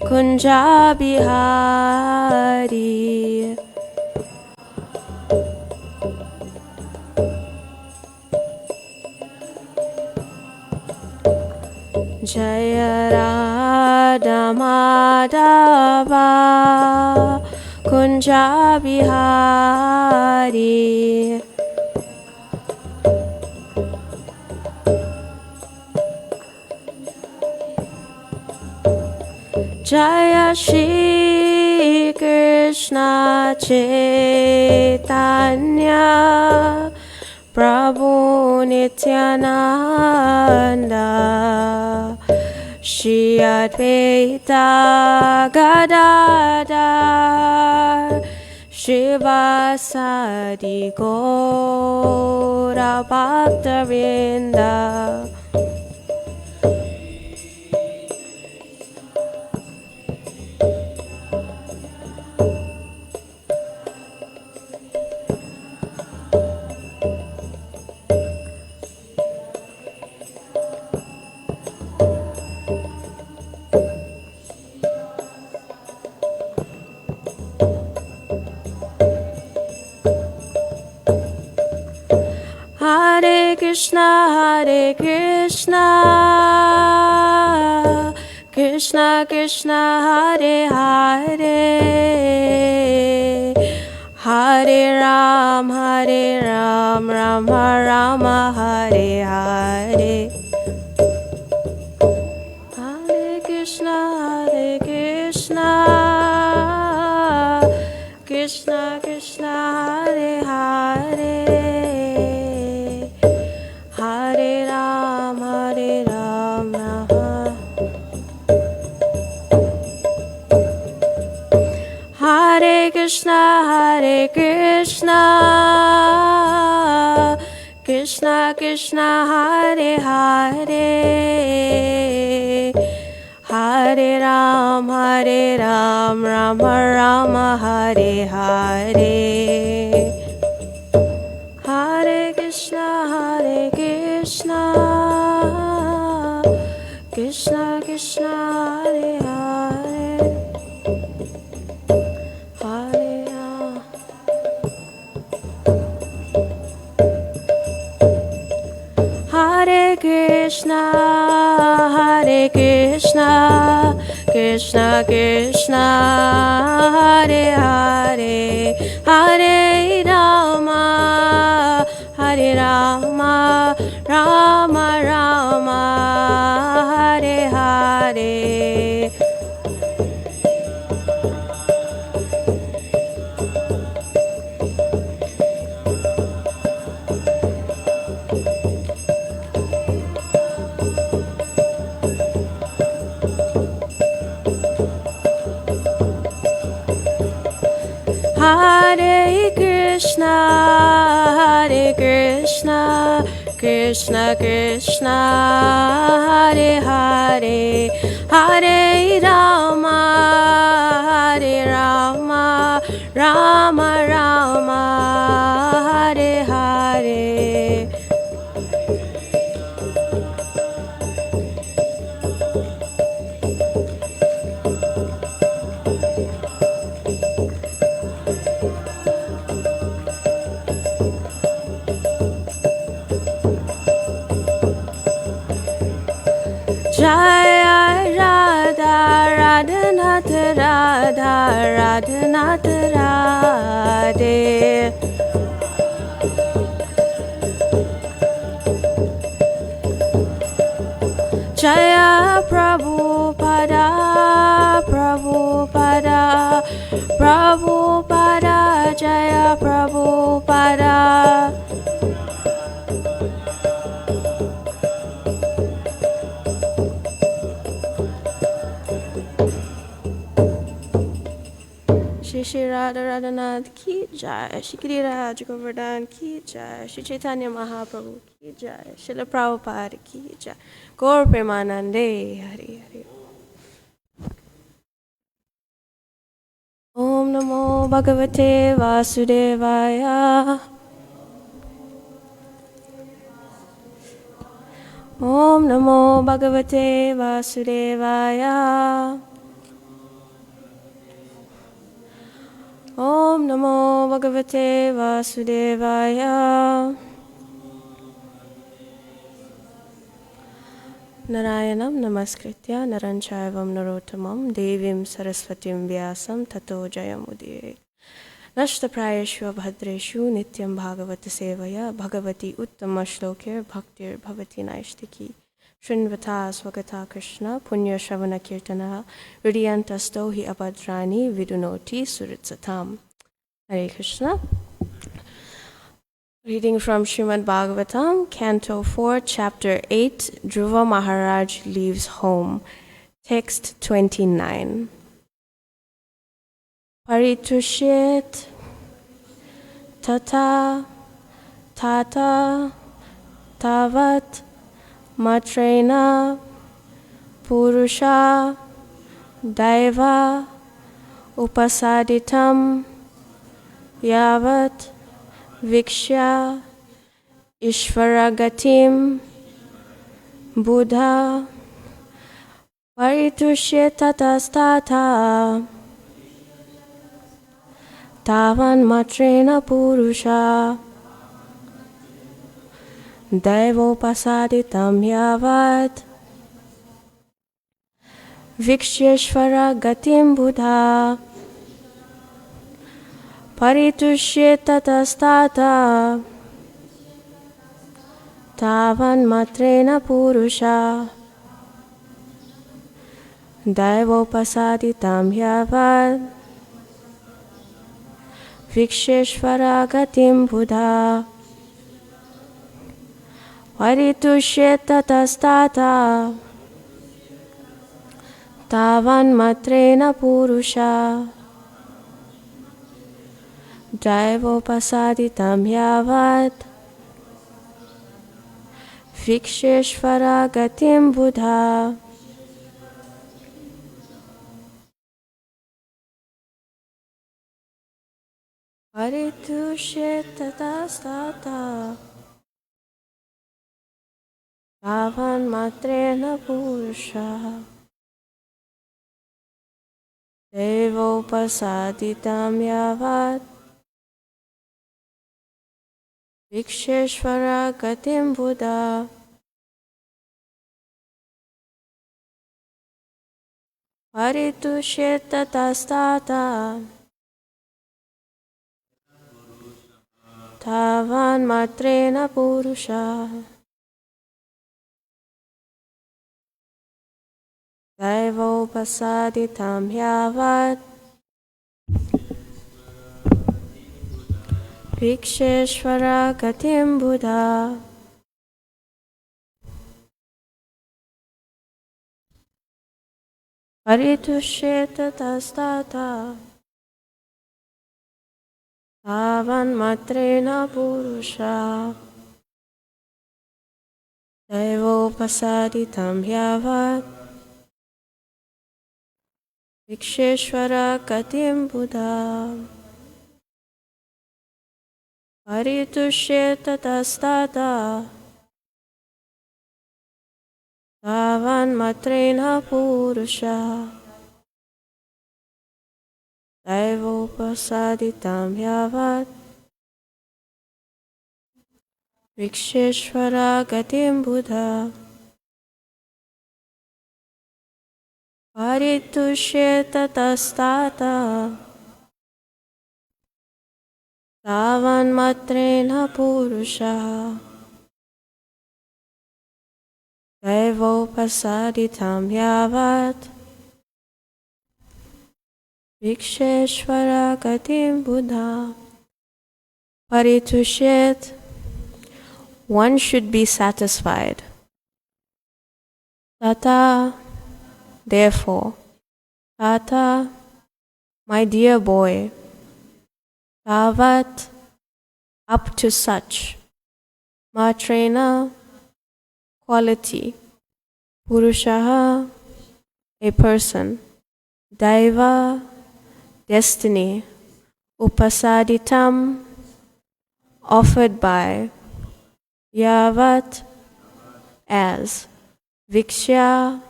Kunja Bihari. Jaya Radha Madhava Kunja Bihari. Jaya Shri Krishna Chaitanya Prabhu Nityananda Shri Advaita Gadadhar Shivasadi Gaura Bhaktavinda. Hare Krishna, Krishna Krishna, Hare Hare, Hare Ram, Rama Rama, Hare Hare. Hare Krishna, Krishna Krishna, Hare Hare, Hare Ram, Rama. Hare Krishna, Krishna Krishna, Hare Hare, Hare Ram, Rama Rama, Hare Hare. Hare Krishna, Krishna Krishna, Hare Hare, Hare Ram. Hare Krishna, Krishna Krishna, Hare Hare, Hare Rama, Rama Rama, Hare Hare. Hare Krishna, Krishna Krishna, Hare Hare, Hare Rama, Rama Rama, Hare Hare. Jaya Radha Radhanath Radha Radhanath Radhe. Jaya Prabhupada Prabhupada, Jaya Prabhupada. Shri Radha Radhanath ki jai, Shri Giriraj Govardhan ki jai, Shri Chaitanya Mahaprabhu ki jai, Srila Prabhupada ki jai, Gaur Premanande, Hari Hari. Om Namo Bhagavate Vasudevaya. Om Namo Bhagavate Vasudevaya. Om Namo Bhagavate Vasudevaya. Narayanam Namaskritya Naranchayvam Narottamam Devim Saraswatim Vyasam Tato Jayamudire. Nashtaprayeshu Bhadreshu Nityam Bhagavata Sevaya Bhagavati Uttama Shlokir Bhaktir Bhavati Naishtiki Shrinvata Swagata Krishna Punya Shavana Kirtana Hridiyantasto Hi Abhadrani Vidunoti Suritsatam. Hare Krishna. Reading from Srimad Bhagavatam, Canto 4, Chapter 8, Dhruva Maharaj Leaves Home. Text 29. Paritushyet tata tata tavat matrena purusha daiva upasaditam yavat vikshya ishvaragatim buddha paritushyetatastata tavan matrena purusha daivopasaditam yavat viksheshvaragatim buddha Paritushyettatastata tavan matrena purusha daivopasaditam yavat viksheshvaragatim buddha Paritushyettatastata tavan matrena purusha Daivopasaditam yavat viksheshvaragatim buddha. Paritushyettatastata tavan matrena purusha Daivopasaditam yavat Viksheshvaragatim buddha. Paritushyettatastata tavan matrena purusha Daivopasaditam yavat Viksheshvaragatim buddha. Paritushyettatastata tavan matrena purusha Daivopasaditam yavat Viksheshvaragatim buddha. Paritushyettatastata tavan matrena purusha Daivopasaditam yavat Viksheshvaragatim buddha. Paritushyettatastata tavan matrena purusha Daivopasaditam yavat Viksheshvaragatim buddha. Paritusyet, one should be satisfied. Tata, therefore. Tata, my dear boy. Tavat, up to such. Matrena, quality. Purushaha, a person. Daiva, destiny. Upasaditam, offered by. Yavat, as. Vikshya,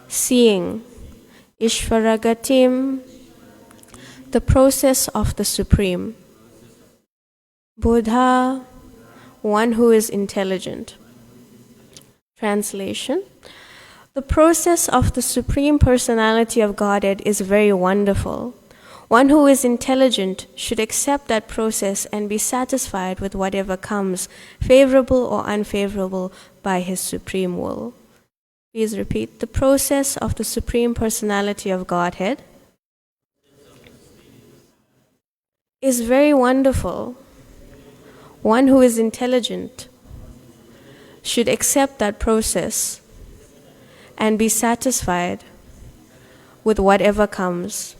seeing. Ishvaragatim, The process of the Supreme. Buddha, one who is intelligent. Translation. The process of the Supreme Personality of Godhead is very wonderful. One who is intelligent should accept that process and be satisfied with whatever comes, favorable or unfavorable, by his supreme will. Please repeat. The process of the Supreme Personality of Godhead is very wonderful. One who is intelligent should accept that process and be satisfied with whatever comes,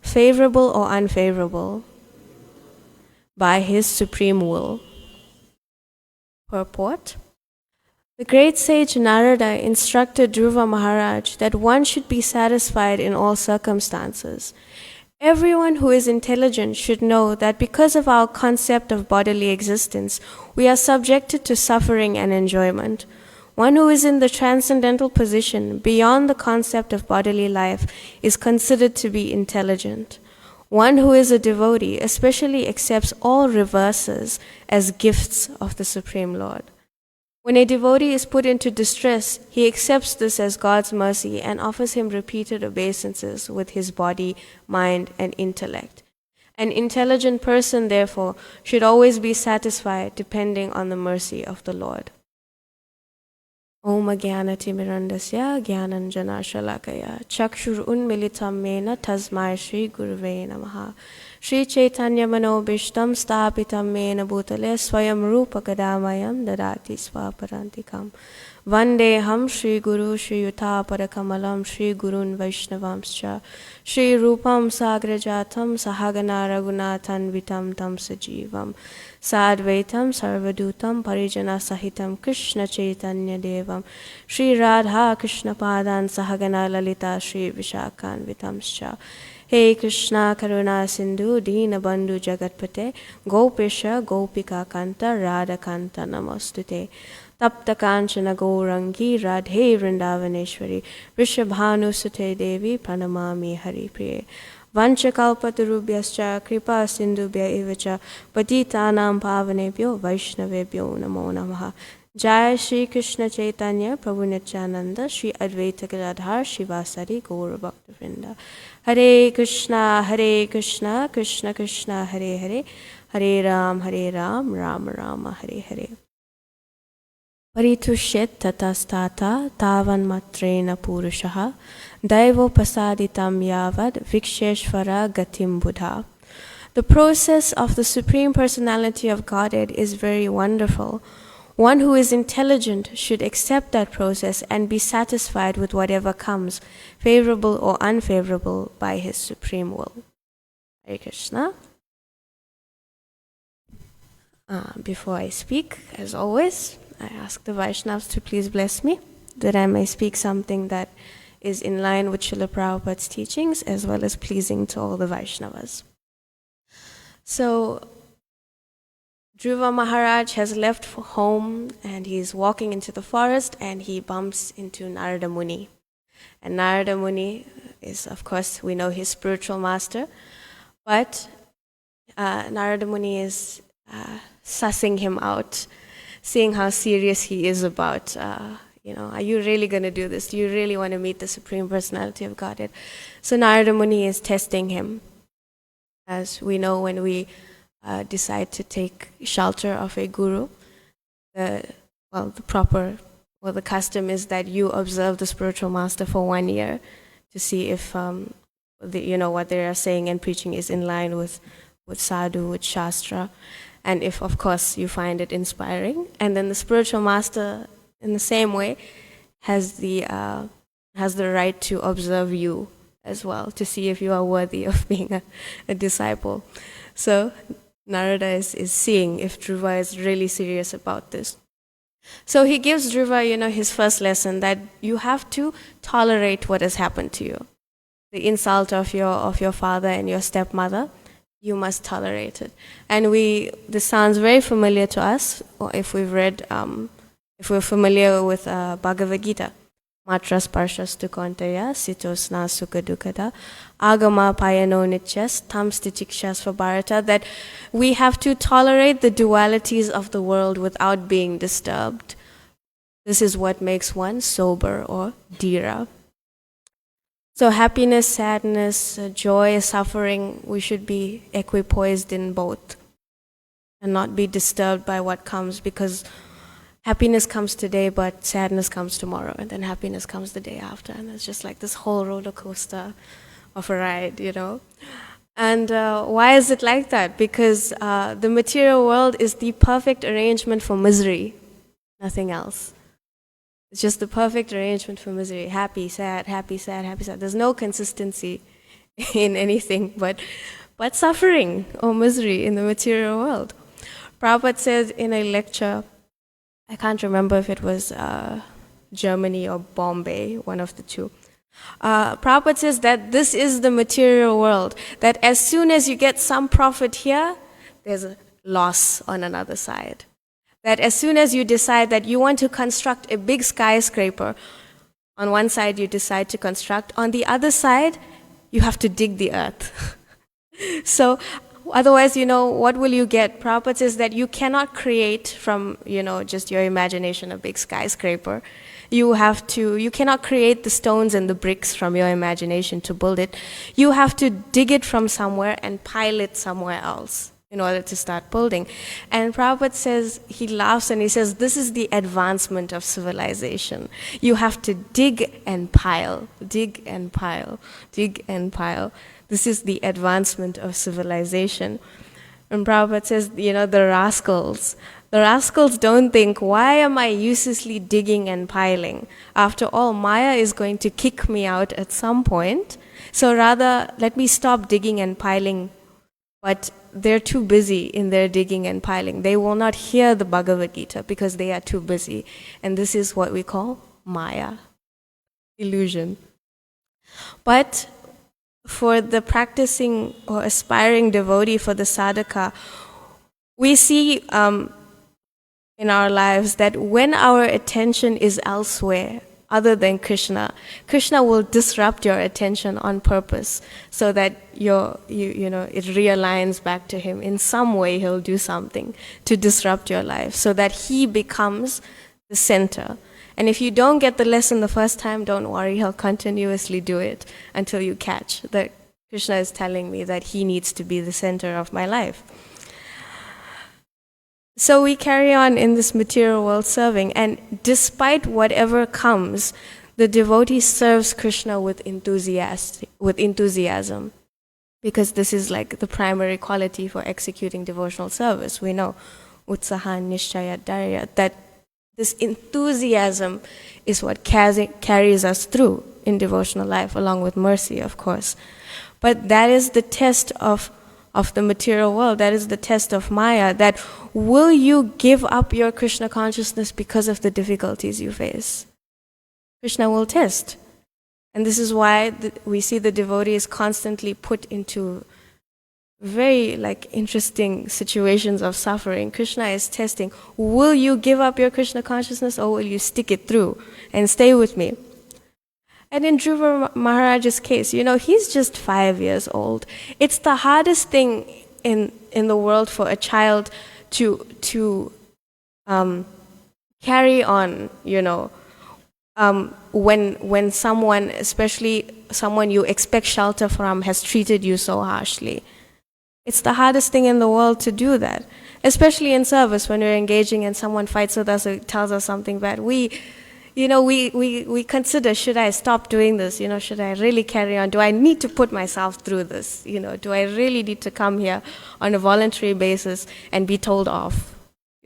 favorable or unfavorable, by his supreme will. Purport. The great sage Narada instructed Dhruva Maharaj that one should be satisfied in all circumstances. Everyone who is intelligent should know that because of our concept of bodily existence, we are subjected to suffering and enjoyment. One who is in the transcendental position beyond the concept of bodily life is considered to be intelligent. One who is a devotee especially accepts all reverses as gifts of the Supreme Lord. When a devotee is put into distress, he accepts this as God's mercy and offers him repeated obeisances with his body, mind, and intellect. An intelligent person, therefore, should always be satisfied depending on the mercy of the Lord. Om Jnanatimirandasya Jnananjana Shalakaya Chakshur Unmilitam Mena Tasmai Shri Guruve Namaha Shri Chaitanya Manobishtam Stapitam Mena Bhutale Swayam Rupa Kadamayam Dadati Swaparantikam Vandeham Shri Guru Shri Yuta Parakamalam Shri Gurun Vaishnavamscha Shri Rupam Sagrajatam Sahagana Raghunathan Vitam Tam Sajivam Sadvaitam Sarvadutam Parijana Sahitam Krishna Chaitanya Devam Shri Radha Krishna Padan Sahagana Lalita Shri Vishakhan Vitamscha Hey Krishna Karuna Sindhu Dina Bandhu Jagatpate Gopisha Gopika Kanta Radha Kanta Namostute Tapta Kanchana Gaurangi Radhe Vrindavaneshwari Rishabhanu Sute Devi Pranamami Hari Priye Vanchakalpatarubhyascha Kripa Sindhubhya Evacha Patitanam Pavanebhyo Vaishnavebhyo Namo Namaha Jai Shri Krishna Chaitanya Prabhu Nityananda Shri Advaita Gadadhar Shivasari Gaura Bhakta Vrinda Hare Krishna Krishna Krishna Hare Hare Hare Ram Ram Rama Hare Hare Paritushyet tatastata tavan matrena purushaha daivo pasaditam yavad viksheshvara gatim buddha. The process of the Supreme Personality of Godhead is very wonderful. One who is intelligent should accept that process and be satisfied with whatever comes, favorable or unfavorable, by his supreme will. Hare Krishna. Before I speak, as always, I ask the Vaishnavas to please bless me, that I may speak something that is in line with Srila Prabhupada's teachings, as well as pleasing to all the Vaishnavas. So, Dhruva Maharaj has left for home, and he's walking into the forest, and he bumps into Narada Muni. And Narada Muni is, of course, we know his spiritual master, but Narada Muni is sussing him out, seeing how serious he is about, are you really going to do this? Do you really want to meet the Supreme Personality of Godhead? So Narada Muni is testing him. As we know, when we decide to take shelter of a guru, the custom is that you observe the spiritual master for 1 year to see if what they are saying and preaching is in line with sadhu, with shastra, and if, of course, you find it inspiring. And then the spiritual master, in the same way, has the right to observe you as well, to see if you are worthy of being a disciple. So Narada is seeing if Dhruva is really serious about this. So he gives Dhruva, his first lesson, that you have to tolerate what has happened to you. The insult of your father and your stepmother, you must tolerate it. And this sounds very familiar to us, or if we've read, if we're familiar with Bhagavad Gita. Matra sparshastu kontaya sitosna sukha dukkada agama payano nityas tam stichikshas for Bharata, that we have to tolerate the dualities of the world without being disturbed. This is what makes one sober or dhira. So happiness, sadness, joy, suffering, we should be equipoised in both and not be disturbed by what comes, because happiness comes today, but sadness comes tomorrow, and then happiness comes the day after, and it's just like this whole roller coaster of a ride, And why is it like that? Because the material world is the perfect arrangement for misery, nothing else. It's just the perfect arrangement for misery. Happy, sad, happy, sad, happy, sad. There's no consistency in anything but suffering or misery in the material world. Prabhupada said in a lecture, I can't remember if it was Germany or Bombay, one of the two. Prabhupada says that this is the material world, that as soon as you get some profit here, there's a loss on another side. That as soon as you decide that you want to construct a big skyscraper, on one side you decide to construct, on the other side you have to dig the earth. So otherwise, what will you get? Prabhupada says that you cannot create from, just your imagination a big skyscraper. You cannot create the stones and the bricks from your imagination to build it. You have to dig it from somewhere and pile it somewhere else in order to start building. And Prabhupada says, he laughs and he says, this is the advancement of civilization. You have to dig and pile, dig and pile, dig and pile. This is the advancement of civilization. And Prabhupada says, the rascals don't think, why am I uselessly digging and piling? After all, Maya is going to kick me out at some point. So rather, let me stop digging and piling. But they're too busy in their digging and piling. They will not hear the Bhagavad Gita because they are too busy. And this is what we call Maya, illusion. But for the practicing or aspiring devotee, for the sadhaka, we see in our lives that when our attention is elsewhere, other than Krishna, Krishna will disrupt your attention on purpose so that it realigns back to him. In some way, he'll do something to disrupt your life so that he becomes the center. And if you don't get the lesson the first time, don't worry, he'll continuously do it until you catch that Krishna is telling me that he needs to be the center of my life. So we carry on in this material world serving, and despite whatever comes, the devotee serves Krishna with enthusiasm, because this is like the primary quality for executing devotional service. We know, utsaha nishchaya dharya, that this enthusiasm is what carries us through in devotional life, along with mercy, of course. But that is the test of the material world. That is the test of Maya, that will you give up your Krishna consciousness because of the difficulties you face? Krishna will test. And this is why we see the devotees constantly put into very interesting situations of suffering. Krishna is testing, will you give up your Krishna consciousness or will you stick it through and stay with me? And in Dhruva Maharaj's case, he's just 5 years old. It's the hardest thing in the world for a child to carry on, when someone, especially someone you expect shelter from, has treated you so harshly. It's the hardest thing in the world to do that, especially in service when we're engaging and someone fights with us or tells us something bad. We consider, should I stop doing this? Should I really carry on? Do I need to put myself through this? Do I really need to come here on a voluntary basis and be told off?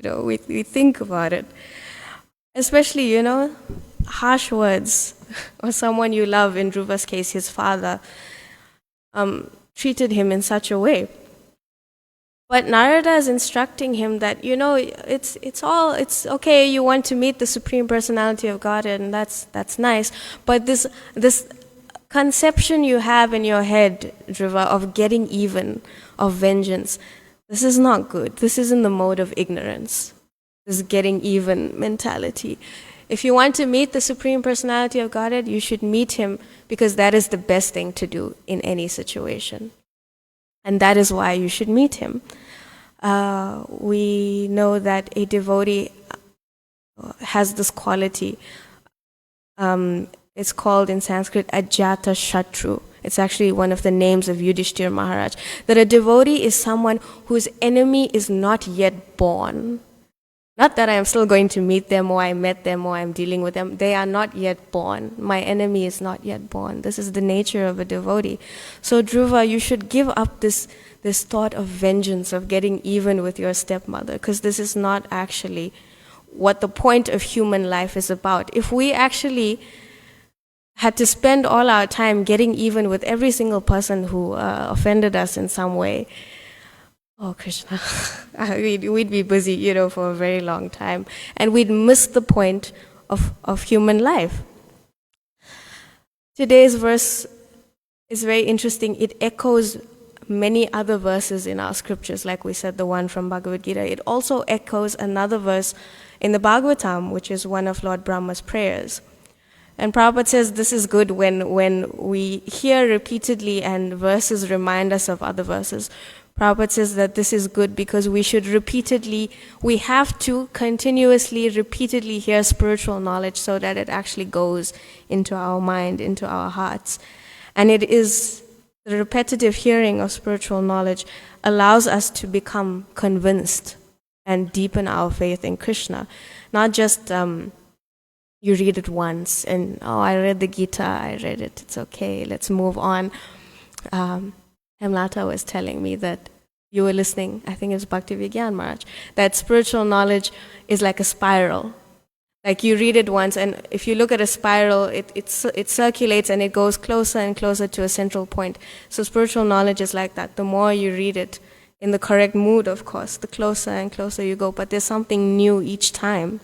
We think about it. Especially, harsh words, or someone you love, in Dhruva's case, his father, treated him in such a way. But Narada is instructing him that, it's okay, you want to meet the Supreme Personality of Godhead, and that's nice. But this conception you have in your head, Dhruva, of getting even, of vengeance, this is not good. This is in the mode of ignorance, this getting even mentality. If you want to meet the Supreme Personality of Godhead, you should meet him because that is the best thing to do in any situation. And that is why you should meet him. We know that a devotee has this quality. It's called in Sanskrit Ajata Shatru. It's actually one of the names of Yudhishthir Maharaj. That a devotee is someone whose enemy is not yet born. Not that I am still going to meet them, or I met them, or I'm dealing with them. They are not yet born. My enemy is not yet born. This is the nature of a devotee. So Dhruva, you should give up this thought of vengeance, of getting even with your stepmother, because this is not actually what the point of human life is about. If we actually had to spend all our time getting even with every single person who offended us in some way, oh, Krishna, we'd be busy, for a very long time. And we'd miss the point of human life. Today's verse is very interesting. It echoes many other verses in our scriptures, like we said, the one from Bhagavad Gita. It also echoes another verse in the Bhagavatam, which is one of Lord Brahma's prayers. And Prabhupada says this is good when we hear repeatedly and verses remind us of other verses. Prabhupada says that this is good because we have to continuously, repeatedly hear spiritual knowledge so that it actually goes into our mind, into our hearts. And it is the repetitive hearing of spiritual knowledge allows us to become convinced and deepen our faith in Krishna. Not just you read it once and, I read the Gita, I read it, it's okay, let's move on. Hemlata was telling me that you were listening, I think it was Bhakti Vigyan Maharaj, that spiritual knowledge is like a spiral. Like you read it once, and if you look at a spiral, it circulates and it goes closer and closer to a central point. So spiritual knowledge is like that. The more you read it, in the correct mood, of course, the closer and closer you go. But there's something new each time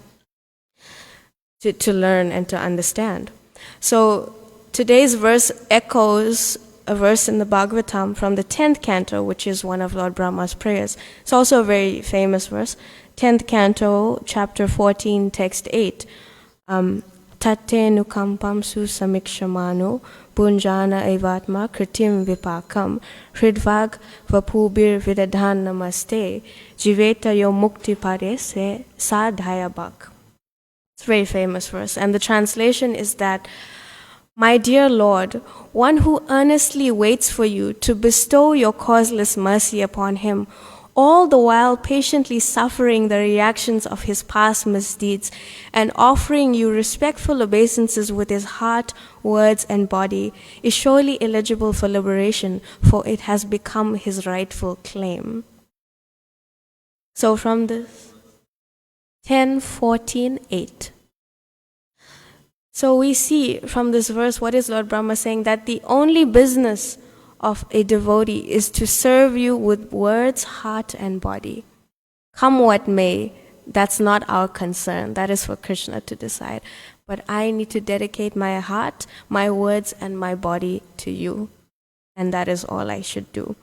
to learn and to understand. So today's verse echoes a verse in the Bhagavatam from the 10th canto, which is one of Lord Brahma's prayers. It's also a very famous verse. 10th canto, chapter 14, text 8. Tate nukampam su samikshamano punjana evatma kritim vipakam hridvag vapubir vidadhan namaste jiveta yo mukti parese sadhaya bak. It's a very famous verse. And the translation is that, my dear Lord, one who earnestly waits for you to bestow your causeless mercy upon him, all the while patiently suffering the reactions of his past misdeeds and offering you respectful obeisances with his heart, words, and body, is surely eligible for liberation, for it has become his rightful claim. So from this 10:14:8. So we see from this verse, what is Lord Brahma saying? That the only business of a devotee is to serve you with words, heart, and body. Come what may, that's not our concern. That is for Krishna to decide. But I need to dedicate my heart, my words, and my body to you. And that is all I should do.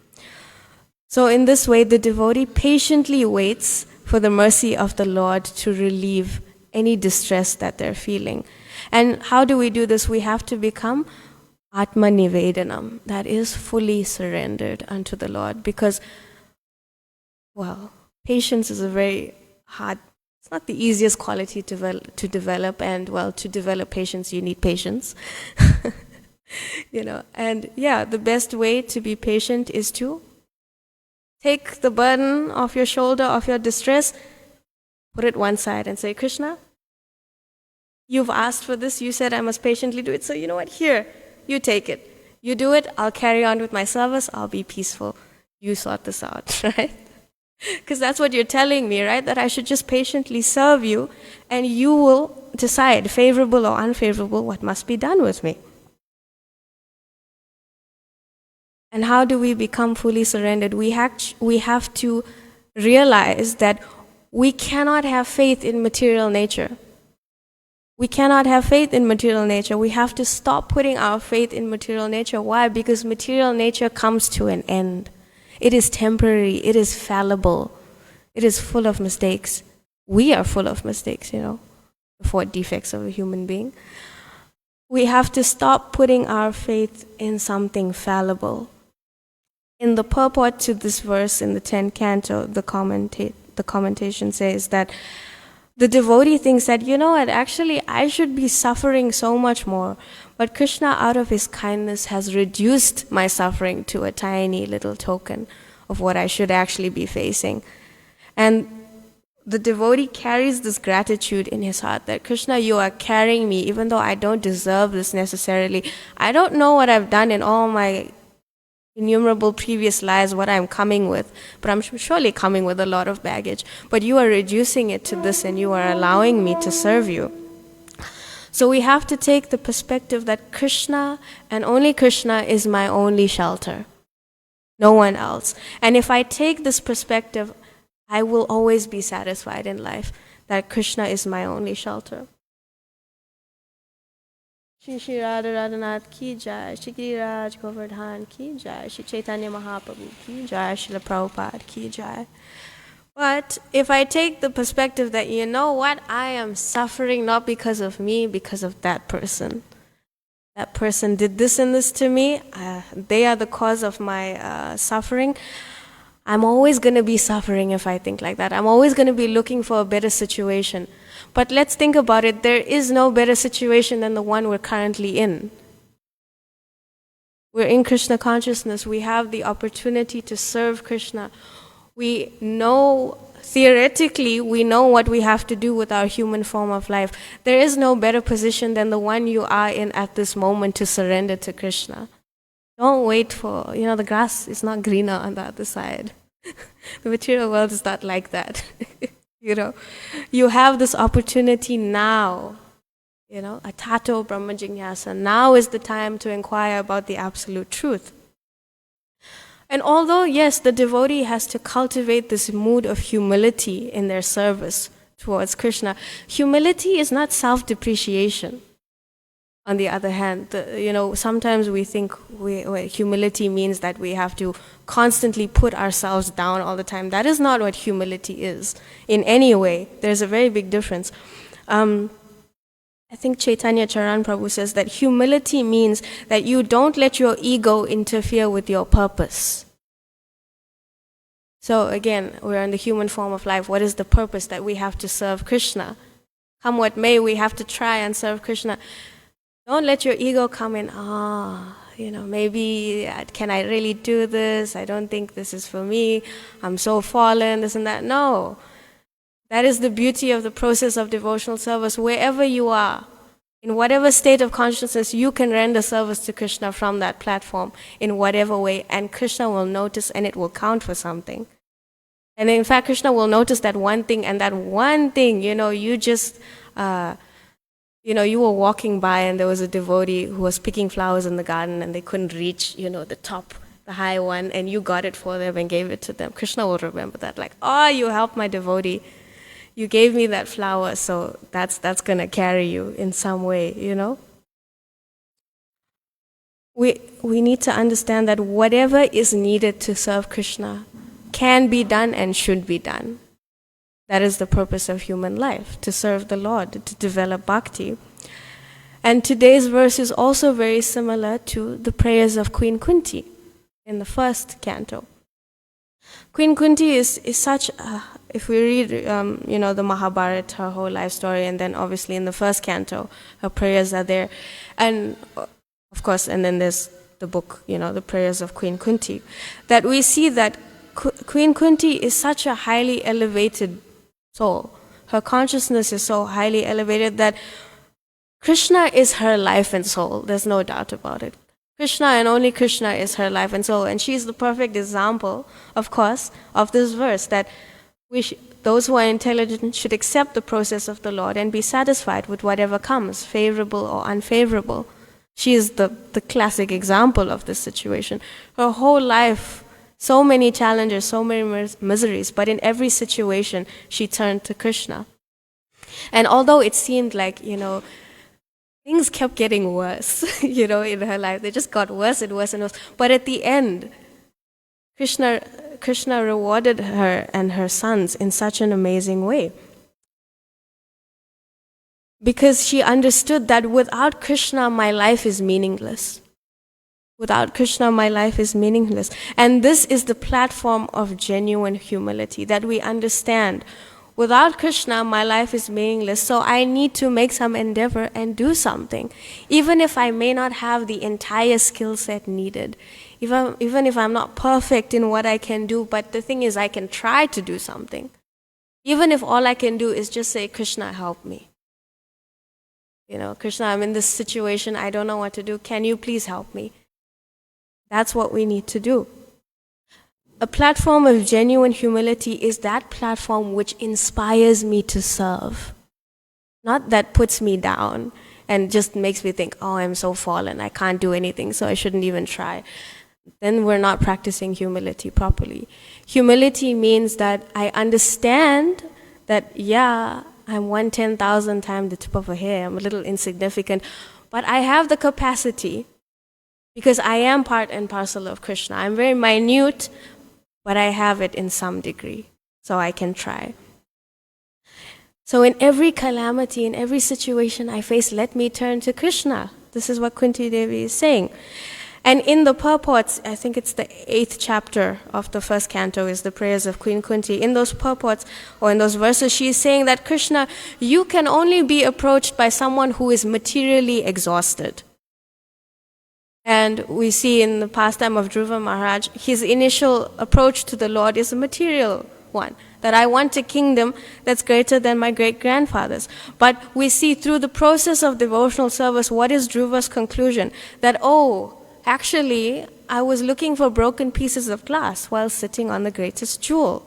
So in this way, the devotee patiently waits for the mercy of the Lord to relieve any distress that they're feeling. And how do we do this? We have to become Atma Nivedanam, that is fully surrendered unto the Lord. Because, patience is a very hard, it's not the easiest quality to develop. And, to develop patience, you need patience. And the best way to be patient is to take the burden off your shoulder, of your distress, put it one side and say, Krishna, you've asked for this, you said I must patiently do it, so you know what, here, you take it. You do it, I'll carry on with my service, I'll be peaceful. You sort this out, right? Because that's what you're telling me, right? That I should just patiently serve you, and you will decide, favorable or unfavorable, what must be done with me. And how do we become fully surrendered? We have to realize that we cannot have faith in material nature. We cannot have faith in material nature. We have to stop putting our faith in material nature. Why? Because material nature comes to an end. It is temporary. It is fallible. It is full of mistakes. We are full of mistakes, The the 4 defects of a human being. We have to stop putting our faith in something fallible. In the purport to this verse in the 10th canto, the commentation says that the devotee thinks that, you know what, actually I should be suffering so much more, but Krishna, out of his kindness, has reduced my suffering to a tiny little token of what I should actually be facing. And the devotee carries this gratitude in his heart that, Krishna, you are carrying me even though I don't deserve this necessarily. I don't know what I've done in all my innumerable previous lives, what I'm coming with, but I'm surely coming with a lot of baggage. But you are reducing it to this and you are allowing me to serve you. So we have to take the perspective that Krishna and only Krishna is my only shelter. No one else. And if I take this perspective, I will always be satisfied in life that Krishna is my only shelter. Shri Shri Radha Radhanath ki jai, Shri Giriraj Govardhan ki jai, Shri Chaitanya Mahaprabhu ki jai, Srila Prabhupada ki jai. But if I take the perspective that, you know what, I am suffering not because of me, because of that person. That person did this and this to me, they are the cause of my suffering. I'm always going to be suffering if I think like that. I'm always going to be looking for a better situation. But let's think about it. There is no better situation than the one we're currently in. We're in Krishna consciousness. We have the opportunity to serve Krishna. We know, theoretically, we know what we have to do with our human form of life. There is no better position than the one you are in at this moment to surrender to Krishna. Don't wait for, the grass is not greener on the other side. The material world is not like that. You have this opportunity now. Atato Brahma Jignasa. Now is the time to inquire about the absolute truth. And although, yes, the devotee has to cultivate this mood of humility in their service towards Krishna, humility is not self-depreciation. On the other hand, sometimes we think humility means that we have to constantly put ourselves down all the time. That is not what humility is in any way. There's a very big difference. I think Chaitanya Charan Prabhu says that humility means that you don't let your ego interfere with your purpose. So again, we're in the human form of life. What is the purpose? That we have to serve Krishna. Come what may, we have to try and serve Krishna. Don't let your ego come in, maybe, can I really do this? I don't think this is for me. I'm so fallen, this and that. No. That is the beauty of the process of devotional service. Wherever you are, in whatever state of consciousness, you can render service to Krishna from that platform in whatever way, and Krishna will notice and it will count for something. And in fact, Krishna will notice that one thing, and that one thing, you just... you were walking by and there was a devotee who was picking flowers in the garden and they couldn't reach, the top, the high one, and you got it for them and gave it to them. Krishna will remember that, like, you helped my devotee. You gave me that flower, so that's going to carry you in some way, We need to understand that whatever is needed to serve Krishna can be done and should be done. That is the purpose of human life, to serve the Lord, to develop bhakti. And today's verse is also very similar to the prayers of Queen Kunti in the first canto. Queen Kunti is such, if we read, the Mahabharata, her whole life story, and then obviously in the first canto, her prayers are there. And of course, and then there's the book, the prayers of Queen Kunti, that we see that Queen Kunti is such a highly elevated soul. Her consciousness is so highly elevated that Krishna is her life and soul. There's no doubt about it. Krishna and only Krishna is her life and soul. And she's the perfect example, of course, of this verse, that those who are intelligent should accept the process of the Lord and be satisfied with whatever comes, favorable or unfavorable. She is the classic example of this situation. Her whole life, so many challenges, so many miseries, but in every situation, she turned to Krishna. And although it seemed like, things kept getting worse, in her life, they just got worse and worse and worse. But at the end, Krishna rewarded her and her sons in such an amazing way. because she understood that without Krishna, my life is meaningless. Without Krishna, my life is meaningless. And this is the platform of genuine humility, that we understand. Without Krishna, my life is meaningless, so I need to make some endeavor and do something. Even if I may not have the entire skill set needed. Even if I'm not perfect in what I can do, but the thing is I can try to do something. Even if all I can do is just say, Krishna, help me. Krishna, I'm in this situation, I don't know what to do. Can you please help me? That's what we need to do. A platform of genuine humility is that platform which inspires me to serve. Not that puts me down and just makes me think, oh, I'm so fallen, I can't do anything, so I shouldn't even try. Then we're not practicing humility properly. Humility means that I understand that, yeah, I'm 1/10,000 times the tip of a hair, I'm a little insignificant, but I have the capacity because I am part and parcel of Krishna. I'm very minute, but I have it in some degree, so I can try. So in every calamity, in every situation I face, let me turn to Krishna. This is what Kunti Devi is saying. And in the purports, I think it's the 8th chapter of the first canto is the prayers of Queen Kunti. In those purports, or in those verses, she is saying that Krishna, you can only be approached by someone who is materially exhausted. And we see in the pastime of Dhruva Maharaj, his initial approach to the Lord is a material one, that I want a kingdom that's greater than my great-grandfather's. But we see through the process of devotional service, what is Dhruva's conclusion? That, actually, I was looking for broken pieces of glass while sitting on the greatest jewel.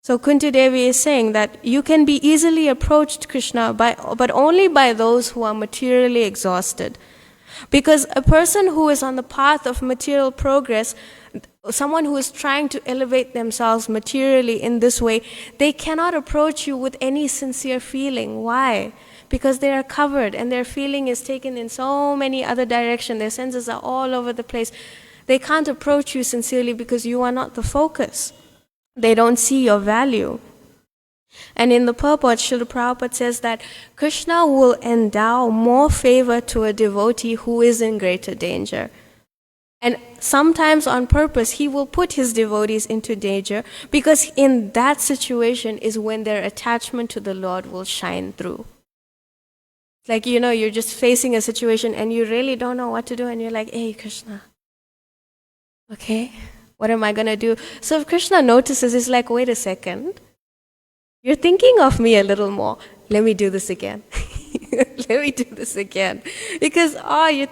So Kunti Devi is saying that you can be easily approached, Krishna, but only by those who are materially exhausted. Because a person who is on the path of material progress, someone who is trying to elevate themselves materially in this way, they cannot approach you with any sincere feeling. Why? Because they are covered and their feeling is taken in so many other directions. Their senses are all over the place. They can't approach you sincerely because you are not the focus. They don't see your value. And in the purport, Srila Prabhupada says that Krishna will endow more favor to a devotee who is in greater danger. And sometimes on purpose, he will put his devotees into danger because in that situation is when their attachment to the Lord will shine through. Like, you're just facing a situation and you really don't know what to do and you're like, hey, Krishna, okay, what am I going to do? So if Krishna notices, he's like, wait a second, you're thinking of me a little more. Let me do this again. Let me do this again. Because, I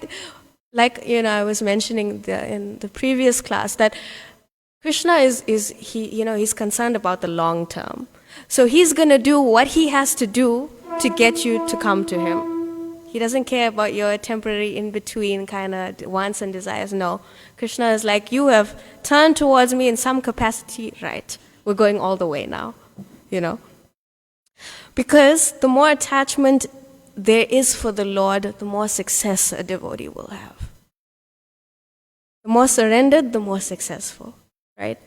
was mentioning in the previous class that Krishna he's concerned about the long term. So he's going to do what he has to do to get you to come to him. He doesn't care about your temporary in-between kind of wants and desires. No. Krishna is like, you have turned towards me in some capacity, right? We're going all the way now. Because the more attachment there is for the Lord, the more success a devotee will have. The more surrendered, the more successful, right?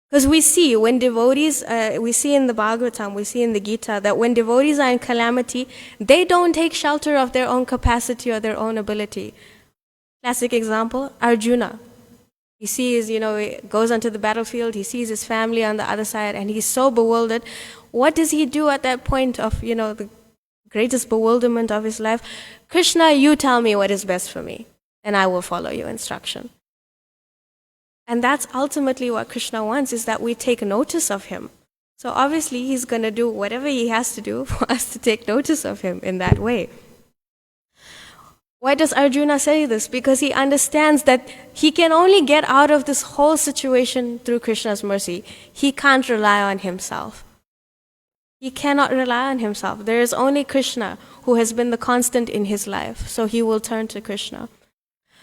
Because we see when devotees, we see in the Bhagavatam, we see in the Gita, that when devotees are in calamity, they don't take shelter of their own capacity or their own ability. Classic example, Arjuna. He sees, he goes onto the battlefield, he sees his family on the other side, and he's so bewildered. What does he do at that point of, the greatest bewilderment of his life? Krishna, you tell me what is best for me, and I will follow your instruction. And that's ultimately what Krishna wants, is that we take notice of him. So obviously he's going to do whatever he has to do for us to take notice of him in that way. Why does Arjuna say this? Because he understands that he can only get out of this whole situation through Krishna's mercy. He can't rely on himself. He cannot rely on himself. There is only Krishna who has been the constant in his life. So he will turn to Krishna.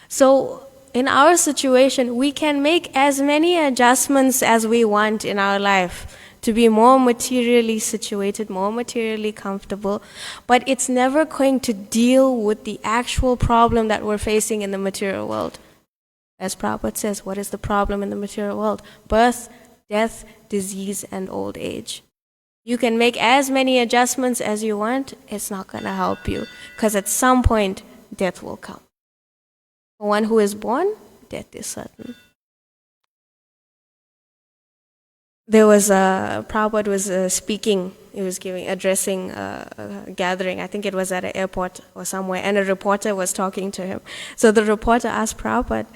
So in our situation, we can make as many adjustments as we want in our life to be more materially situated, more materially comfortable, but it's never going to deal with the actual problem that we're facing in the material world. As Prabhupada says, what is the problem in the material world? Birth, death, disease, and old age. You can make as many adjustments as you want, it's not going to help you. Because at some point, death will come. For one who is born, death is certain. There was Prabhupada was speaking, he was addressing a gathering, I think it was at an airport or somewhere, and a reporter was talking to him. So the reporter asked Prabhupada,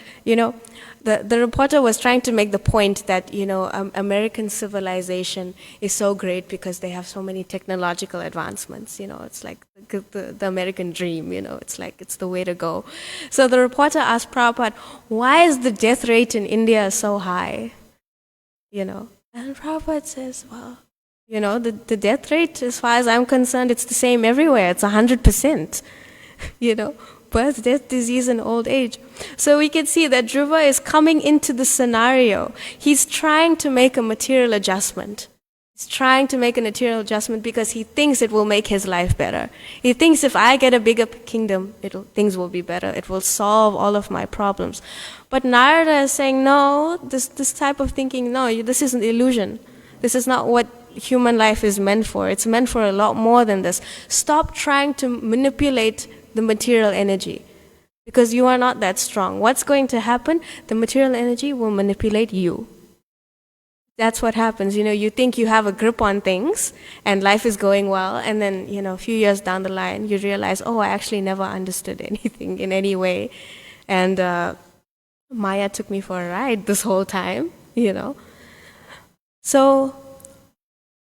the reporter was trying to make the point that, American civilization is so great because they have so many technological advancements, it's like the American dream, it's like, it's the way to go. So the reporter asked Prabhupada, why is the death rate in India so high? And Prabhupada says, well, the death rate, as far as I'm concerned, it's the same everywhere. It's 100%, birth, death, disease, and old age. So we can see that Dhruva is coming into the scenario. He's trying to make a material adjustment. He's trying to make a material adjustment because he thinks it will make his life better. He thinks if I get a bigger kingdom, things will be better. It will solve all of my problems. But Narada is saying, no, this type of thinking, no, this is an illusion. This is not what human life is meant for. It's meant for a lot more than this. Stop trying to manipulate the material energy because you are not that strong. What's going to happen? The material energy will manipulate you. That's what happens. You think you have a grip on things and life is going well, and then, a few years down the line, you realize, oh, I actually never understood anything in any way. And Maya took me for a ride this whole time, So,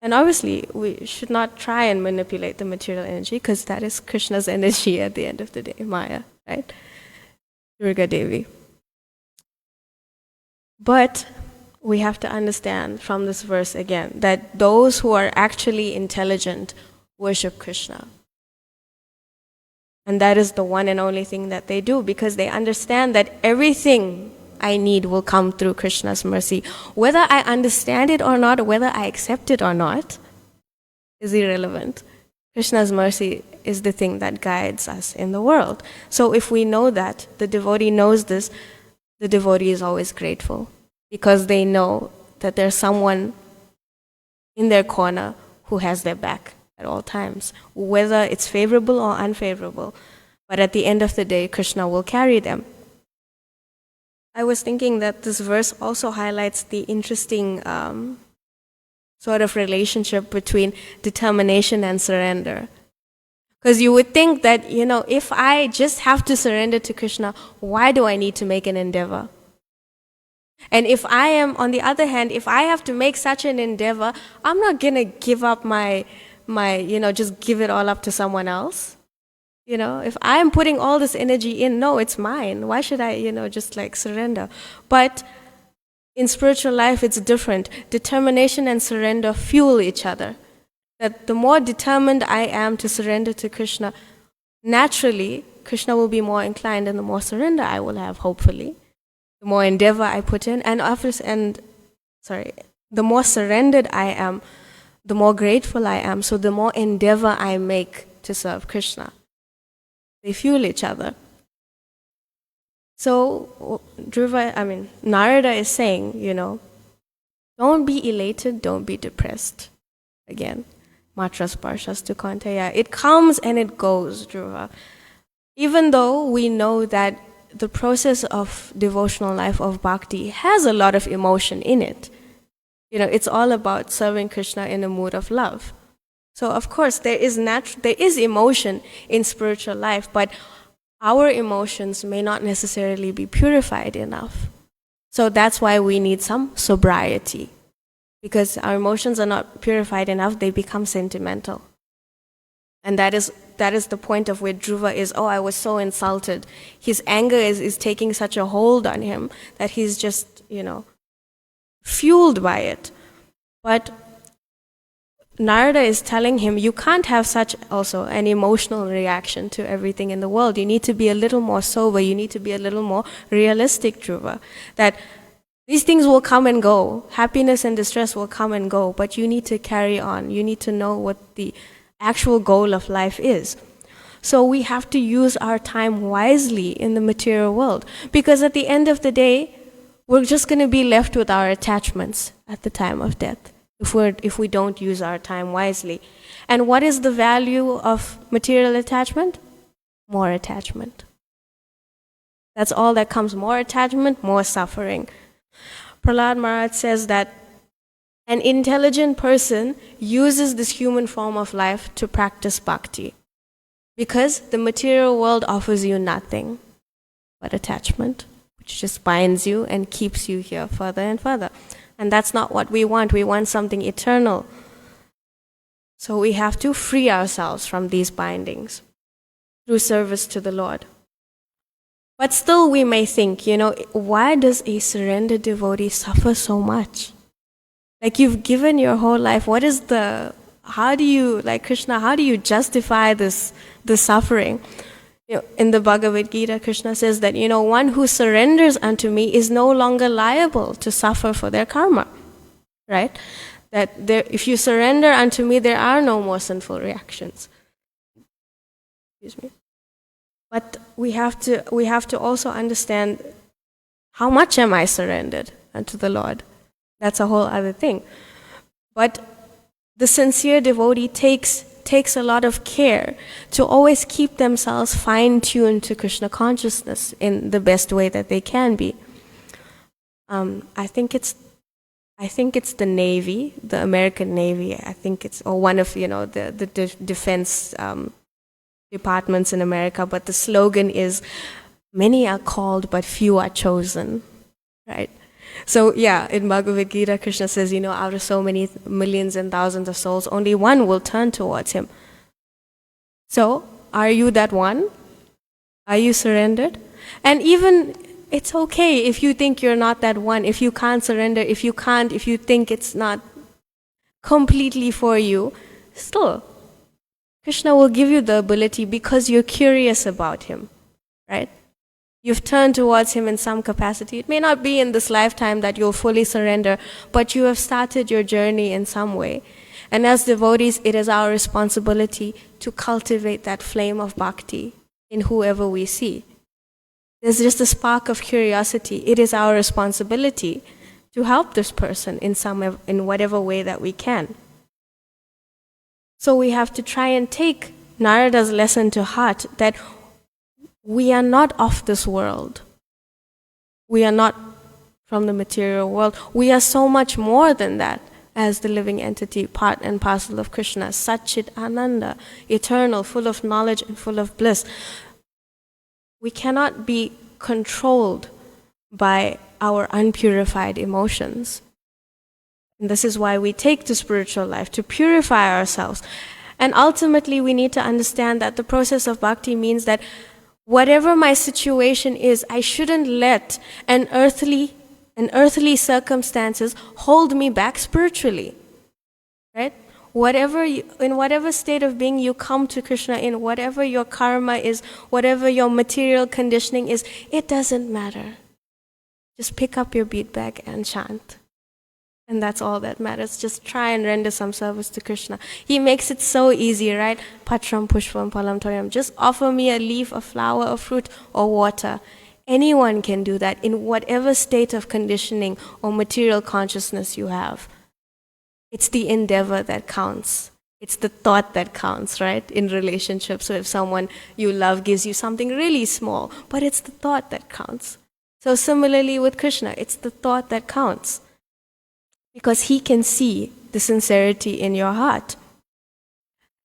and obviously, we should not try and manipulate the material energy because that is Krishna's energy at the end of the day, Maya, right? Durga Devi. But we have to understand from this verse again that those who are actually intelligent worship Krishna. And that is the one and only thing that they do because they understand that everything I need will come through Krishna's mercy. Whether I understand it or not, whether I accept it or not, is irrelevant. Krishna's mercy is the thing that guides us in the world. So if we know that, the devotee knows this, the devotee is always grateful because they know that there's someone in their corner who has their back at all times, whether it's favorable or unfavorable. But at the end of the day, Krishna will carry them. I was thinking that this verse also highlights the interesting sort of relationship between determination and surrender. Because you would think that, if I just have to surrender to Krishna, why do I need to make an endeavor? And if I am, on the other hand, if I have to make such an endeavor, I'm not going to give up my just give it all up to someone else. If I'm putting all this energy in, no, it's mine. Why should I, just like surrender? But in spiritual life, it's different. Determination and surrender fuel each other. That the more determined I am to surrender to Krishna, naturally, Krishna will be more inclined and the more surrender I will have, hopefully. The more endeavor I put in, the more surrendered I am, the more grateful I am, so the more endeavor I make to serve Krishna. They fuel each other. So, Narada is saying, don't be elated, don't be depressed. Again, matras parshas tu kanteya. It comes and it goes, Dhruva. Even though we know that the process of devotional life of bhakti has a lot of emotion in it. It's all about serving Krishna in a mood of love. So of course there is emotion in spiritual life, but our emotions may not necessarily be purified enough. So that's why we need some sobriety. Because our emotions are not purified enough, they become sentimental. And that is the point of where Dhruva is, I was so insulted. His anger is taking such a hold on him that he's just, fueled by it. But Narada is telling him, you can't have such also an emotional reaction to everything in the world. You need to be a little more sober. You need to be a little more realistic, Dhruva. That these things will come and go. Happiness and distress will come and go. But you need to carry on. You need to know what the actual goal of life is. So we have to use our time wisely in the material world. Because at the end of the day, we're just going to be left with our attachments at the time of death. if we don't use our time wisely. And what is the value of material attachment? More attachment. That's all that comes. More attachment, more suffering. Prahlad Maharaj says that an intelligent person uses this human form of life to practice bhakti, because the material world offers you nothing but attachment, which just binds you and keeps you here further and further. And that's not what we want. We want something eternal. So we have to free ourselves from these bindings through service to the Lord. But still we may think, why does a surrendered devotee suffer so much? Like, you've given your whole life. How do you, like Krishna, how do you justify this suffering? In the Bhagavad Gita, Krishna says that, one who surrenders unto me is no longer liable to suffer for their karma, right? That if you surrender unto me, there are no more sinful reactions. Excuse me. But we have to also understand, how much am I surrendered unto the Lord? That's a whole other thing. But the sincere devotee takes a lot of care to always keep themselves fine-tuned to Krishna consciousness in the best way that they can be. I think it's the Navy, the American Navy. I think it's one of the defense departments in America. But the slogan is, "Many are called, but few are chosen." Right. So yeah, in Bhagavad Gita, Krishna says, out of so many millions and thousands of souls, only one will turn towards him. So, are you that one? Are you surrendered? And even, it's okay if you think you're not that one, if you can't surrender, if you think it's not completely for you, still, Krishna will give you the ability because you're curious about him, right? You've turned towards him in some capacity. It may not be in this lifetime that you'll fully surrender, but you have started your journey in some way. And as devotees, it is our responsibility to cultivate that flame of bhakti in whoever we see. There's just a spark of curiosity. It is our responsibility to help this person in whatever way that we can. So we have to try and take Narada's lesson to heart, that we are not of this world. We are not from the material world. We are so much more than that as the living entity, part and parcel of Krishna, Satchit Ananda, eternal, full of knowledge and full of bliss. We cannot be controlled by our unpurified emotions. And this is why we take to spiritual life, to purify ourselves. And ultimately, we need to understand that the process of bhakti means that whatever my situation is, I shouldn't let an earthly circumstances hold me back spiritually, right? In whatever state of being you come to Krishna in, whatever your karma is, whatever your material conditioning is, it doesn't matter. Just pick up your bead bag and chant. And that's all that matters. Just try and render some service to Krishna. He makes it so easy, right? Patram pushpam palam toyam. Just offer me a leaf, a flower, a fruit, or water. Anyone can do that in whatever state of conditioning or material consciousness you have. It's the endeavor that counts. It's the thought that counts, right? In relationships. So if someone you love gives you something really small, but it's the thought that counts. So similarly with Krishna, it's the thought that counts. Because he can see the sincerity in your heart.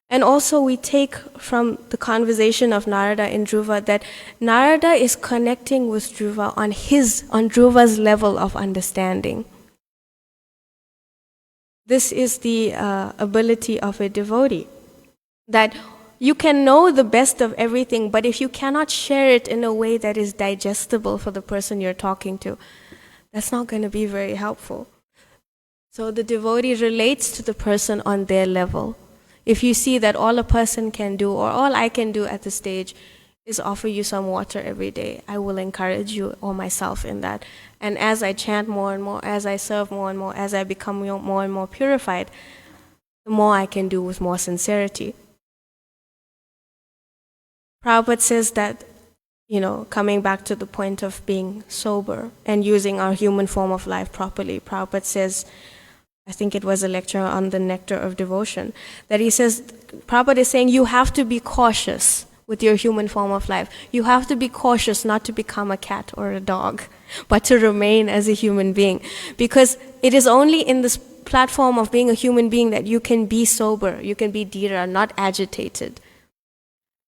And also we take from the conversation of Narada and Dhruva that Narada is connecting with Dhruva on Dhruva's level of understanding. This is the ability of a devotee. That you can know the best of everything, but if you cannot share it in a way that is digestible for the person you're talking to, that's not going to be very helpful. So the devotee relates to the person on their level. If you see that all a person can do, or all I can do at this stage, is offer you some water every day, I will encourage you or myself in that. And as I chant more and more, as I serve more and more, as I become more and more purified, the more I can do with more sincerity. Prabhupada says that, coming back to the point of being sober and using our human form of life properly, Prabhupada says, I think it was a lecture on the nectar of devotion, that he says, Prabhupada is saying you have to be cautious with your human form of life. You have to be cautious not to become a cat or a dog, but to remain as a human being. Because it is only in this platform of being a human being that you can be sober, you can be dhira, not agitated.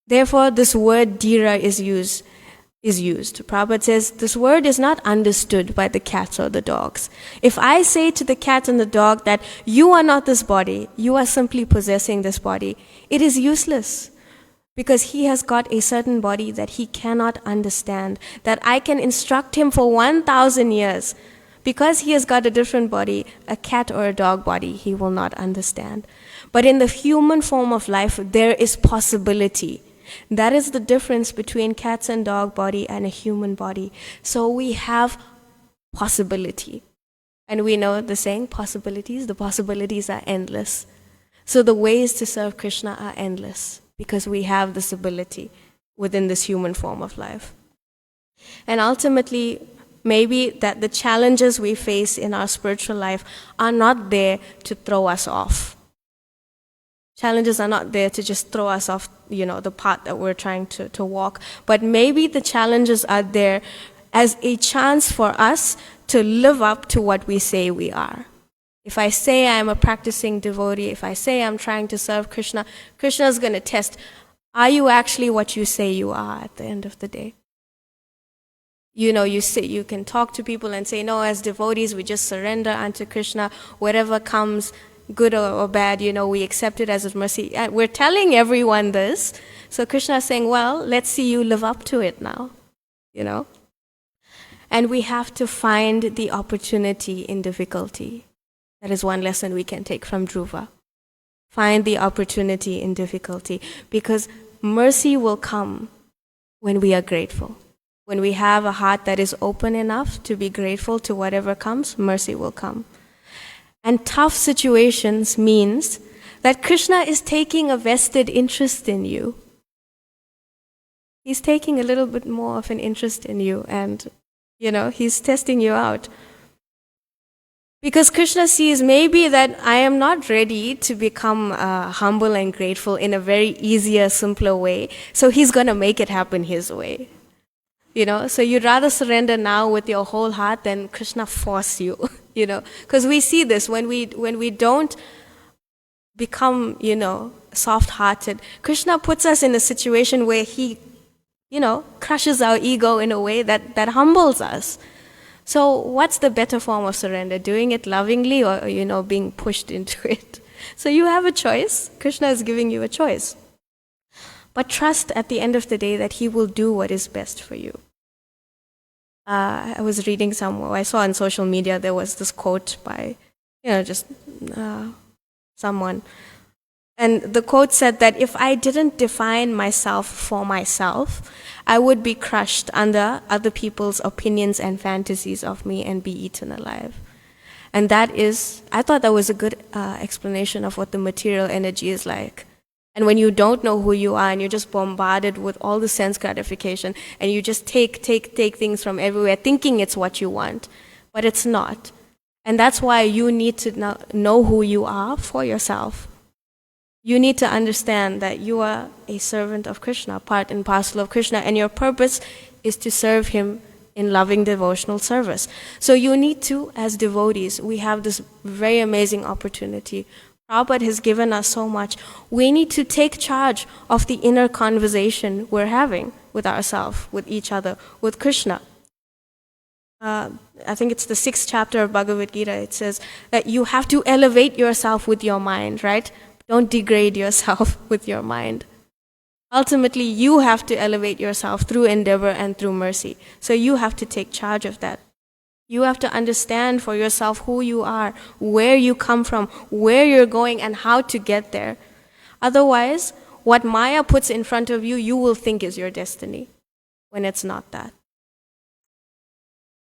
Therefore, this word dhira is used. Prabhupada says, this word is not understood by the cats or the dogs. If I say to the cat and the dog that you are not this body, you are simply possessing this body, it is useless. Because he has got a certain body that he cannot understand, that I can instruct him for 1,000 years. Because he has got a different body, a cat or a dog body, he will not understand. But in the human form of life, there is possibility. That is the difference between cats and dog body and a human body. So we have possibility. And we know the saying, the possibilities are endless. So the ways to serve Krishna are endless, because we have this ability within this human form of life. And ultimately, maybe that the challenges we face in our spiritual life are not there to throw us off. Challenges are not there to just throw us off, the path that we're trying to walk. But maybe the challenges are there as a chance for us to live up to what we say we are. If I say I'm a practicing devotee, if I say I'm trying to serve Krishna, Krishna is going to test, are you actually what you say you are at the end of the day? You can talk to people and say, no, as devotees, we just surrender unto Krishna. Whatever comes, good or bad, we accept it as His mercy. We're telling everyone this. So Krishna is saying, well, let's see you live up to it now, And we have to find the opportunity in difficulty. That is one lesson we can take from Dhruva. Find the opportunity in difficulty, because mercy will come when we are grateful. When we have a heart that is open enough to be grateful to whatever comes, mercy will come. And tough situations means that Krishna is taking a vested interest in you. He's taking a little bit more of an interest in you, and, He's testing you out. Because Krishna sees maybe that I am not ready to become humble and grateful in a very easier, simpler way. So He's going to make it happen His way. So you'd rather surrender now with your whole heart than Krishna force you, Because we see this when we don't become, soft-hearted. Krishna puts us in a situation where He, crushes our ego in a way that humbles us. So what's the better form of surrender? Doing it lovingly or, being pushed into it? So you have a choice. Krishna is giving you a choice. But trust at the end of the day that He will do what is best for you. I was reading somewhere, I saw on social media, there was this quote by, someone. And the quote said that if I didn't define myself for myself, I would be crushed under other people's opinions and fantasies of me and be eaten alive. And I thought that was a good explanation of what the material energy is like. And when you don't know who you are and you're just bombarded with all the sense gratification and you just take things from everywhere thinking it's what you want, but it's not. And that's why you need to know who you are for yourself. You need to understand that you are a servant of Krishna, part and parcel of Krishna, and your purpose is to serve Him in loving devotional service. So you need to, as devotees, we have this very amazing opportunity. Prabhupada has given us so much. We need to take charge of the inner conversation we're having with ourselves, with each other, with Krishna. I think it's the 6th chapter of Bhagavad Gita. It says that you have to elevate yourself with your mind, right? Don't degrade yourself with your mind. Ultimately, you have to elevate yourself through endeavor and through mercy. So you have to take charge of that. You have to understand for yourself who you are, where you come from, where you're going, and how to get there. Otherwise, what Maya puts in front of you, you will think is your destiny, when it's not that.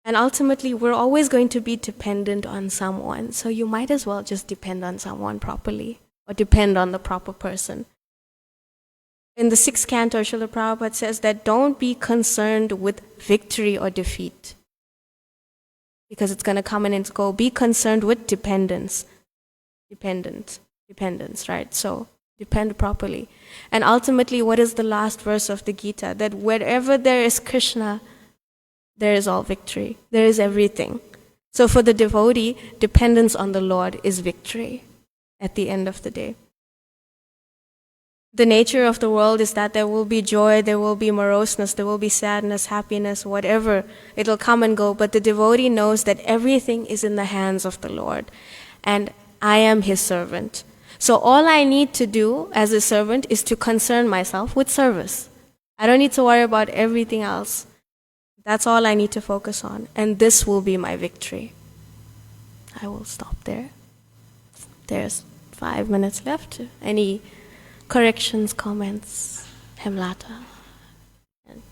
And ultimately, we're always going to be dependent on someone. So you might as well just depend on someone properly, or depend on the proper person. In the 6th canto, Srila Prabhupada says that don't be concerned with victory or defeat, because it's going to come and it's go. Be concerned with dependence. Dependence, right? So depend properly. And ultimately, what is the last verse of the Gita? That wherever there is Krishna, there is all victory. There is everything. So for the devotee, dependence on the Lord is victory at the end of the day. The nature of the world is that there will be joy, there will be moroseness, there will be sadness, happiness, whatever. It'll come and go. But the devotee knows that everything is in the hands of the Lord. And I am his servant. So all I need to do as a servant is to concern myself with service. I don't need to worry about everything else. That's all I need to focus on. And this will be my victory. I will stop there. There's 5 minutes left. Any corrections, comments, Hemlata and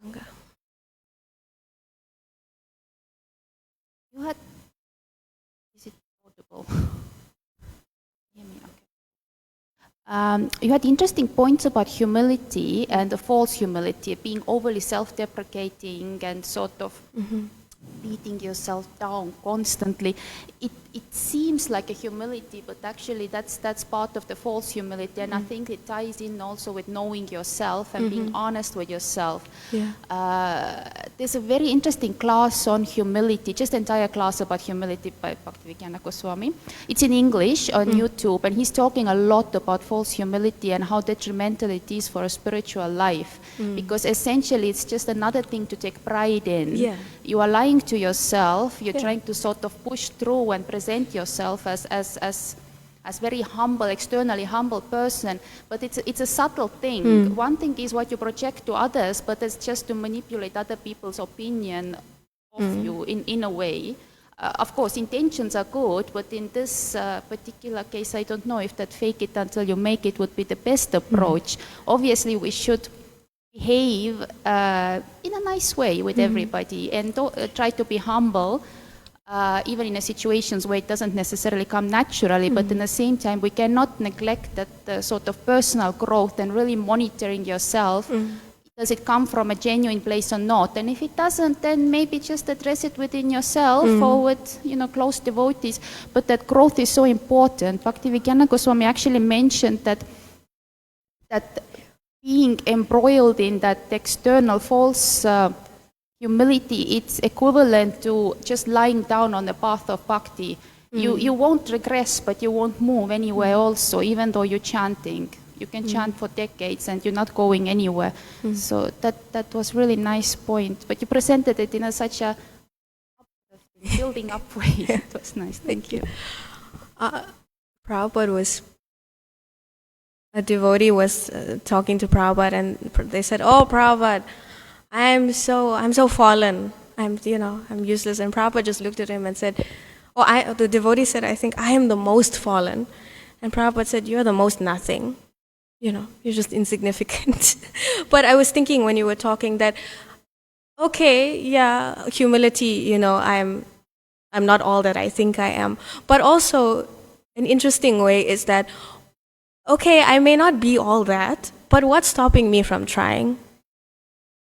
Ganga. You had, is it audible? Hear me? Okay. You had interesting points about humility and the false humility, being overly self-deprecating and sort of beating yourself down constantly. It seems like a humility, but actually that's part of the false humility, and I think it ties in also with knowing yourself and being honest with yourself. Yeah. There's a very interesting class on humility, just entire class about humility by Bhaktivedanta Goswami. It's in English on YouTube, and he's talking a lot about false humility and how detrimental it is for a spiritual life, because essentially it's just another thing to take pride in. Yeah. You are lying to yourself, you're trying to sort of push through and present yourself as very humble, externally humble person, but it's a subtle thing. One thing is what you project to others, but it's just to manipulate other people's opinion of you in a way. Of course, intentions are good, but in this particular case, I don't know if that fake it until you make it would be the best approach. Obviously, we should behave in a nice way with everybody and try to be humble, even in situations where it doesn't necessarily come naturally, but in the same time, we cannot neglect that sort of personal growth and really monitoring yourself. Does it come from a genuine place or not? And if it doesn't, then maybe just address it within yourself or with, close devotees. But that growth is so important. Bhaktivedanta Goswami actually mentioned that being embroiled in that external false humility, it's equivalent to just lying down on the path of bhakti. You won't regress, but you won't move anywhere also, even though you're chanting. You can chant for decades and you're not going anywhere. So that was really nice point. But you presented it in such a building up way. It was nice. Thank you. Prabhupada a devotee was talking to Prabhupada, and they said, "Oh, Prabhupada, I'm so fallen. I'm useless." And Prabhupada just looked at him and said, the devotee said, "I think I am the most fallen." And Prabhupada said, "You're the most nothing. You're just insignificant." But I was thinking when you were talking that, okay, yeah, humility, I'm not all that I think I am. But also, an interesting way is that, okay, I may not be all that, but what's stopping me from trying?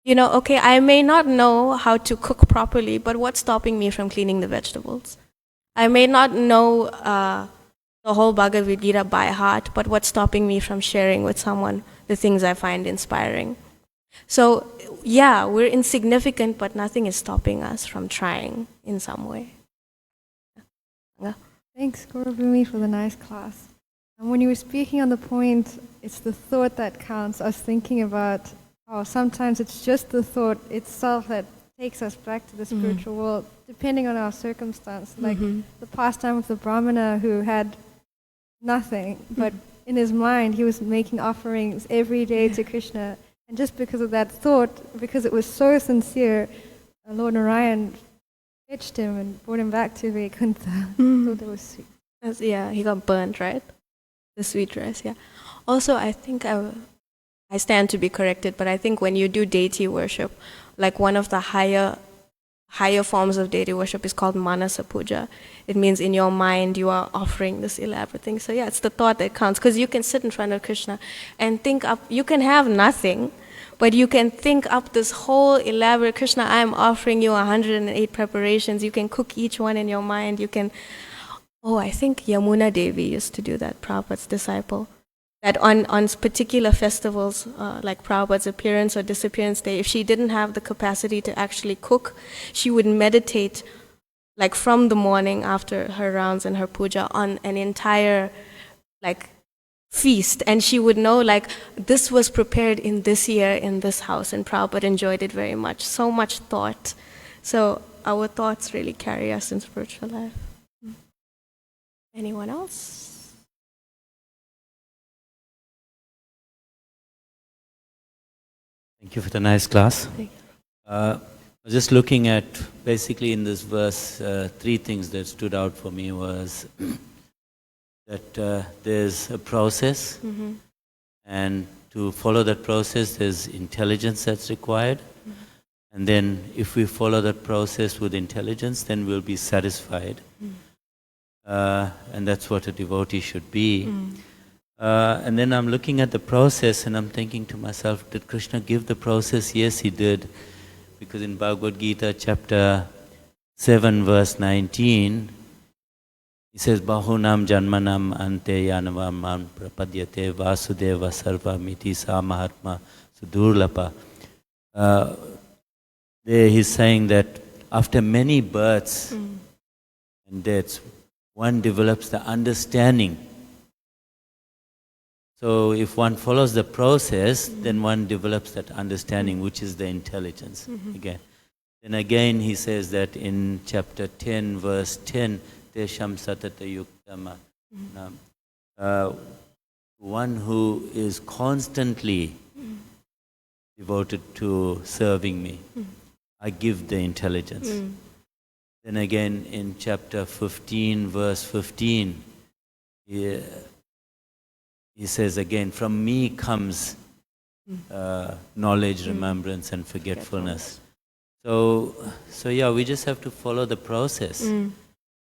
Okay, I may not know how to cook properly, but what's stopping me from cleaning the vegetables? I may not know the whole Bhagavad Gita by heart, but what's stopping me from sharing with someone the things I find inspiring? So, yeah, we're insignificant, but nothing is stopping us from trying in some way. Yeah. Thanks, Gaura Bhumi, for the nice class. And when you were speaking on the point, it's the thought that counts, I was thinking about how sometimes it's just the thought itself that takes us back to the spiritual world, depending on our circumstance. Like the pastime of the Brahmana who had nothing, but in his mind he was making offerings every day to Krishna. And just because of that thought, because it was so sincere, Lord Narayan fetched him and brought him back to Vaikuntha. Thought it was sweet. Yeah, he got burnt, right? The sweet dress, yeah. Also, I think I stand to be corrected, but I think when you do deity worship, like one of the higher forms of deity worship is called Manasa Puja. It means in your mind you are offering this elaborate thing. So yeah, it's the thought that counts, because you can sit in front of Krishna and think up, you can have nothing, but you can think up this whole elaborate, Krishna, I am offering you 108 preparations. You can cook each one in your mind. You can Oh, I think Yamuna Devi used to do that, Prabhupada's disciple. That on particular festivals, like Prabhupada's appearance or disappearance day, if she didn't have the capacity to actually cook, she would meditate like from the morning after her rounds and her puja on an entire like feast, and she would know like this was prepared in this year in this house, and Prabhupada enjoyed it very much. So much thought. So our thoughts really carry us in spiritual life. Anyone else? Thank you for the nice class. Thank you. I was just looking at, basically in this verse, three things that stood out for me was that there's a process, and to follow that process, there's intelligence that's required. And then if we follow that process with intelligence, then we'll be satisfied. And that's what a devotee should be. And then I'm looking at the process and I'm thinking to myself, did Krishna give the process? Yes, he did. Because in Bhagavad Gita, chapter 7, verse 19, he says, Bahunam janmanam ante yanavam man prapadyate vasudeva sarva miti sa mahatma sudurlapa. There he's saying that after many births and deaths, one develops the understanding. So if one follows the process, then one develops that understanding, which is the intelligence. Again. Then again he says that in chapter 10, verse 10, Tesham satata yuktama. One who is constantly devoted to serving me, I give the intelligence. Then again in chapter 15, verse 15, he says again, from me comes knowledge, remembrance and forgetfulness. So yeah, we just have to follow the process.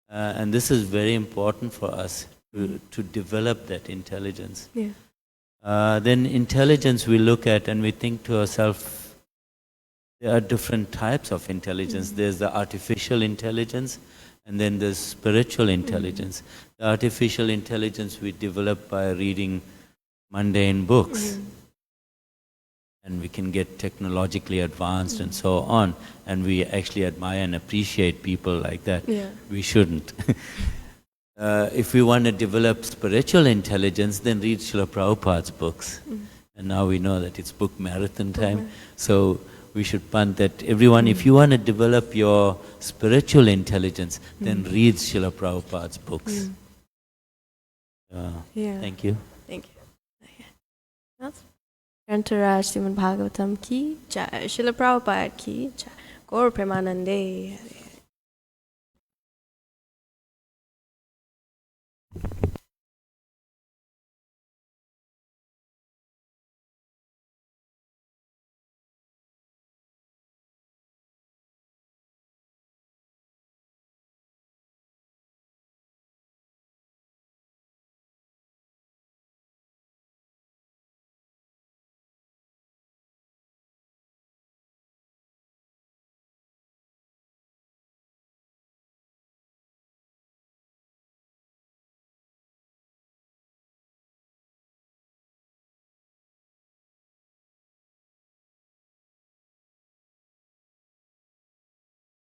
And this is very important for us to develop that intelligence. Then intelligence we look at and we think to ourselves, there are different types of intelligence. There's the artificial intelligence, and then there's spiritual intelligence. The artificial intelligence we develop by reading mundane books. And we can get technologically advanced and so on. And we actually admire and appreciate people like that. We shouldn't. If we want to develop spiritual intelligence, then read Srila Prabhupada's books. And now we know that it's book marathon time. So we should punt that everyone, if you want to develop your spiritual intelligence, then read Srila Prabhupada's books. Thank you. Thank you. Grantaraj Srimad Bhagavatam ki jai, Srila Prabhupada ki jai, Gaura Premanande.